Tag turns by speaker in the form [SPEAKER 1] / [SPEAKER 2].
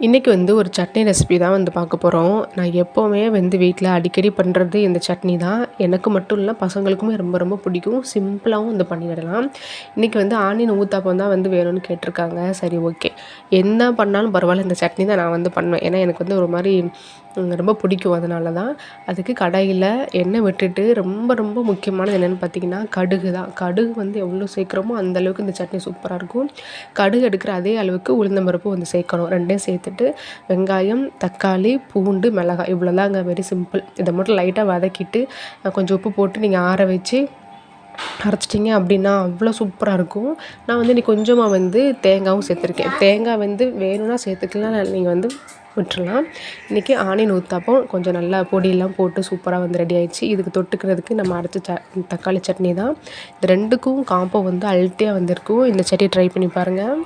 [SPEAKER 1] இன்றைக்கி வந்து ஒரு சட்னி ரெசிபி தான் வந்து பார்க்க போகிறோம். நான் எப்போவுமே வந்து வீட்டில் அடிக்கடி பண்ணுறது இந்த சட்னி தான். எனக்கு மட்டும் இல்லை, பசங்களுக்குமே ரொம்ப ரொம்ப பிடிக்கும். சிம்பிளாகவும் வந்து பண்ணிவிடலாம். இன்றைக்கி வந்து ஆனியன் ஊத்தாப்பம் தான் வந்து வேணும்னு கேட்டிருக்காங்க. சரி, ஓகே, என்ன பண்ணாலும் பரவாயில்ல, இந்த சட்னி தான் நான் வந்து பண்ணுவேன். ஏன்னா எனக்கு வந்து ஒரு மாதிரி ரொம்ப பிடிக்கும். அதனால தான். அதுக்கு கடாயில் எண்ணெய் விட்டுட்டு, ரொம்ப ரொம்ப முக்கியமானது என்னென்னு பார்த்தீங்கன்னா கடுகு தான். கடுகு வந்து எவ்வளோ சேர்க்குறோமோ அந்தளவுக்கு இந்த சட்னி சூப்பராக இருக்கும். கடுகு எடுக்கிற அதே அளவுக்கு உளுந்தம்பருப்பு வந்து சேர்க்கணும். ரெண்டையும் சேர்த்துட்டு வெங்காயம், தக்காளி, பூண்டு, மிளகாய் இவ்வளோதாங்க. Very simple. இதை மட்டும் லைட்டாக வதக்கிட்டு கொஞ்சம் உப்பு போட்டு நீங்கள் ஆற வச்சு அரைச்சிட்டிங்க அப்படின்னா அவ்வளோ சூப்பராக இருக்கும். நான் வந்து இன்னைக்கு கொஞ்சமாக வந்து தேங்காயும் சேர்த்துருக்கேன். தேங்காய் வந்து வேணும்னா சேர்த்துக்கலாம், நீங்கள் வந்து விட்டுறலாம். இன்றைக்கி ஆனியன் ஊத்தாப்பம் கொஞ்சம் நல்லா பொடியெல்லாம் போட்டு சூப்பராக வந்து ரெடி ஆயிடுச்சு. இதுக்கு தொட்டுக்கிறதுக்கு நம்ம அரைச்ச தக்காளி சட்னி தான். இது ரெண்டுக்கும் காம்போ வந்து அல்ட்டியாக வந்திருக்கும். இந்த சட்னி ட்ரை பண்ணி பாருங்கள்.